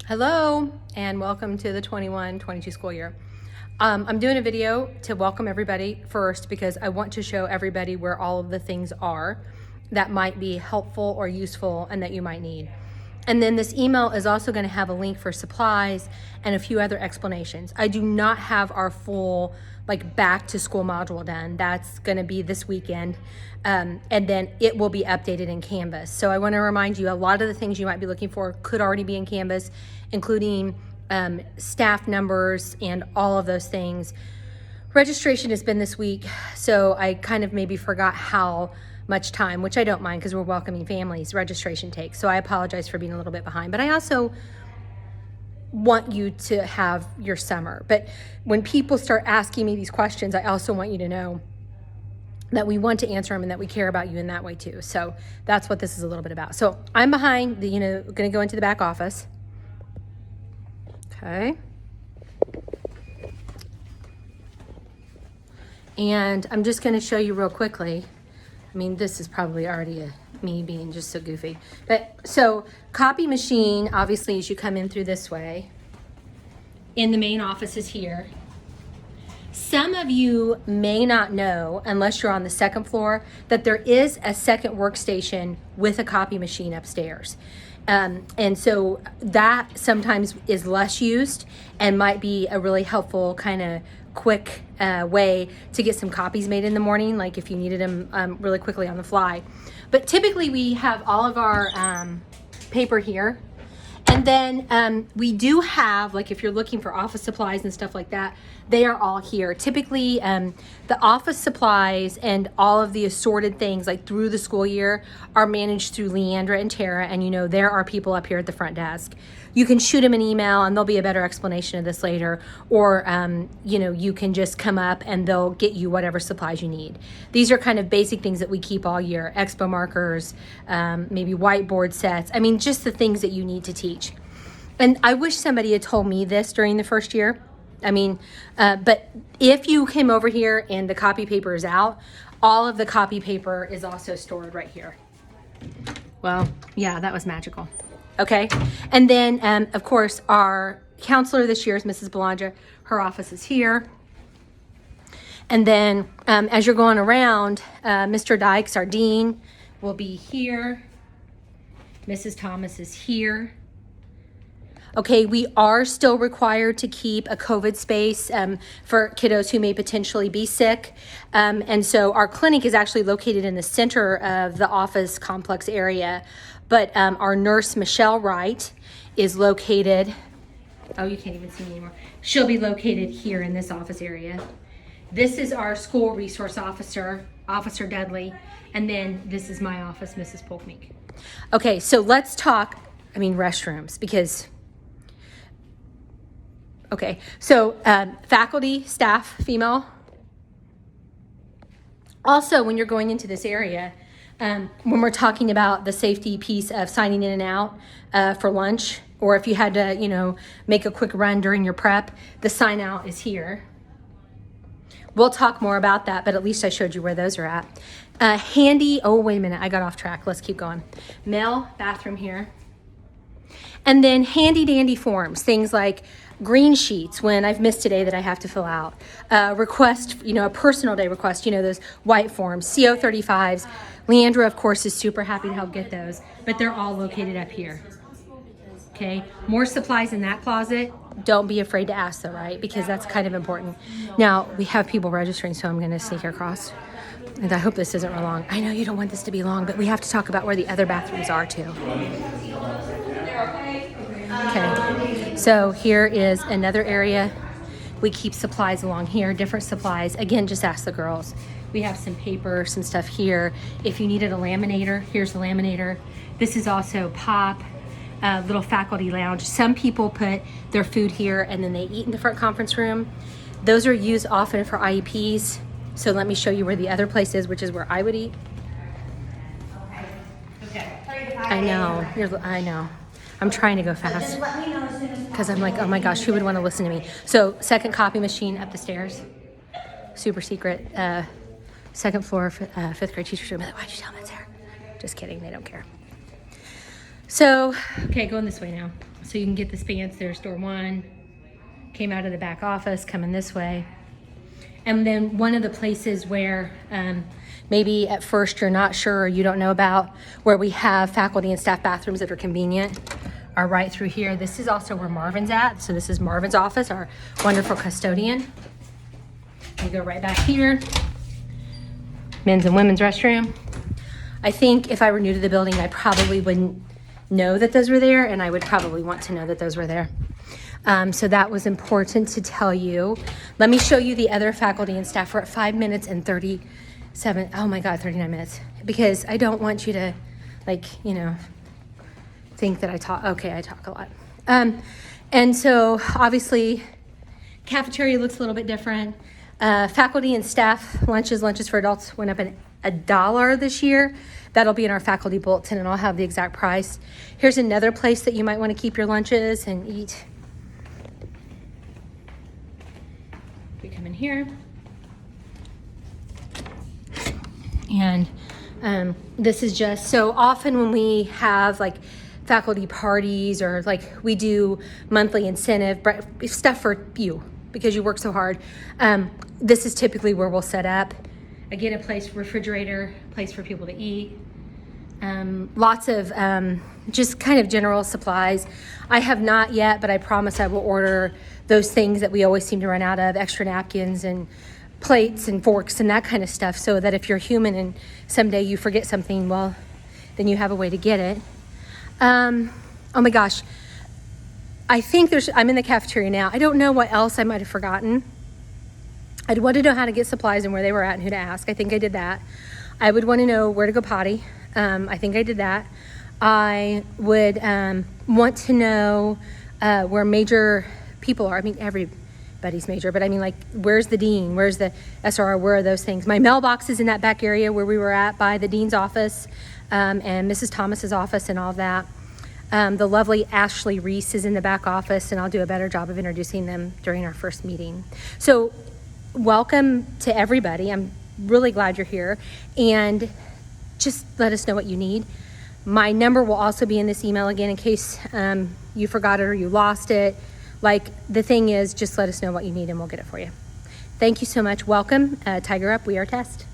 Hello and welcome to the 21-22 school year. I'm doing a video to welcome everybody first because I want to show everybody where all of the things are that might be helpful or useful and that you might need. And then this email is also going to have a link for supplies and a few other explanations. I do not have our full back to school module done. That's going to be this weekend. And then it will be updated in Canvas. So I want to remind you, a lot of the things you might be looking for could already be in Canvas, including staff numbers and all of those things. Registration has been this week, so I kind of maybe forgot how much time, which I don't mind because we're welcoming families, registration takes. So I apologize for being a little bit behind, but I also want you to have your summer. But when people start asking me these questions, I also want you to know that we want to answer them and that we care about you in that way too. So that's what this is a little bit about. So I'm behind the, going to go into the back office. Okay. And I'm just going to show you real quickly. I mean, this is probably already me being just so goofy. But so copy machine, obviously, as you come in through this way, in the main office is here. Some of you may not know, unless you're on the second floor, that there is a second workstation with a copy machine upstairs. And so that sometimes is less used and might be a really helpful kind of quick way to get some copies made in the morning, like if you needed them really quickly on the fly. But typically we have all of our paper here. And then we do have, like if you're looking for office supplies and stuff like that, they are all here. Typically the office supplies and all of the assorted things like through the school year are managed through Leandra and Tara, and there are people up here at the front desk. You can shoot them an email and there'll be a better explanation of this later, or you can just come up and they'll get you whatever supplies you need. These are kind of basic things that we keep all year: expo markers, maybe whiteboard sets. I mean, just the things that you need to teach. And I wish somebody had told me this during the first year. I mean, but if you came over here and the copy paper is out, all of the copy paper is also stored right here. Well, yeah, that was magical. Okay. And then, of course, our counselor this year is Mrs. Belanja. Her office is here. And then as you're going around, Mr. Dykes, our dean, will be here. Mrs. Thomas is here. Okay, we are still required to keep a COVID space for kiddos who may potentially be sick. And so our clinic is actually located in the center of the office complex area. But our nurse, Michelle Wright, is located, oh, you can't even see me anymore. She'll be located here in this office area. This is our school resource officer, Officer Dudley. And then this is my office, Mrs. Polk-Meek. Okay, so let's talk, restrooms, because... Okay, so faculty, staff, female. Also, when you're going into this area, when we're talking about the safety piece of signing in and out for lunch, or if you had to, make a quick run during your prep, the sign out is here. We'll talk more about that, but at least I showed you where those are at. Handy, oh, wait a minute, I got off track. Let's keep going. Male bathroom here. And then handy dandy forms, things like green sheets when I've missed a day that I have to fill out. Request, a personal day request, those white forms, CO35s. Leandra, of course, is super happy to help get those, but they're all located up here. Okay, more supplies in that closet. Don't be afraid to ask though, right? Because that's kind of important. Now, we have people registering, so I'm gonna sneak across. And I hope this isn't real long. I know you don't want this to be long, but we have to talk about where the other bathrooms are too. Okay, so here is another area. We keep supplies along here, different supplies. Again, just ask the girls. We have some paper, some stuff here. If you needed a laminator, here's the laminator. This is also pop, little faculty lounge. Some people put their food here and then they eat in the front conference room. Those are used often for IEPs. So let me show you where the other place is, which is where I would eat. Okay. I know. I'm trying to go fast because I'm like, oh my gosh, who would want to listen to me? So second copy machine up the stairs, super secret, second floor, fifth grade teacher's room. Why'd you tell them that's there? Just kidding, they don't care. So, okay, going this way now. So you can get the spans. There's door 1, came out of the back office, coming this way. And then one of the places where maybe at first you're not sure or you don't know about, where we have faculty and staff bathrooms that are convenient, are right through here. This is also where Marvin's at. So this is Marvin's office, our wonderful custodian. You go right back here, men's and women's restroom. I think if I were new to the building, I probably wouldn't know that those were there, and I would probably want to know that those were there. So that was important to tell you. Let me show you the other faculty and staff. We're at 5 minutes and 37, oh my God, 39 minutes. Because I don't want you to, like, you know, think that I talk, okay, I talk a lot. And so obviously, cafeteria looks a little bit different. Faculty and staff lunches for adults went up $1 this year. That'll be in our faculty bulletin, and I'll have the exact price. Here's another place that you might want to keep your lunches and eat. We come in here. And this is just, so often when we have like faculty parties or like we do monthly incentive stuff for you because you work so hard, this is typically where we'll set up. Again, a place, refrigerator, place for people to eat. Lots of just kind of general supplies. I have not yet, but I promise I will order those things that we always seem to run out of, extra napkins and plates and forks and that kind of stuff, so that if you're human and someday you forget something, well, then you have a way to get it. Oh my gosh. I think I'm in the cafeteria now. I don't know what else I might have forgotten. I'd want to know how to get supplies and where they were at and who to ask. I think I did that. I would want to know where to go potty. I think I did that. I would want to know where major people are. I mean, everybody's major, but I mean, like, where's the dean? Where's the SRR? Where are those things? My mailbox is in that back area where we were at by the dean's office and Mrs. Thomas's office and all that. The lovely Ashley Reese is in the back office, and I'll do a better job of introducing them during our first meeting. So welcome to everybody. I'm really glad you're here, and just let us know what you need. My number will also be in this email again in case you forgot it or you lost it. Like, the thing is, just let us know what you need and we'll get it for you. Thank you so much. Welcome. Tiger Up. We are Test.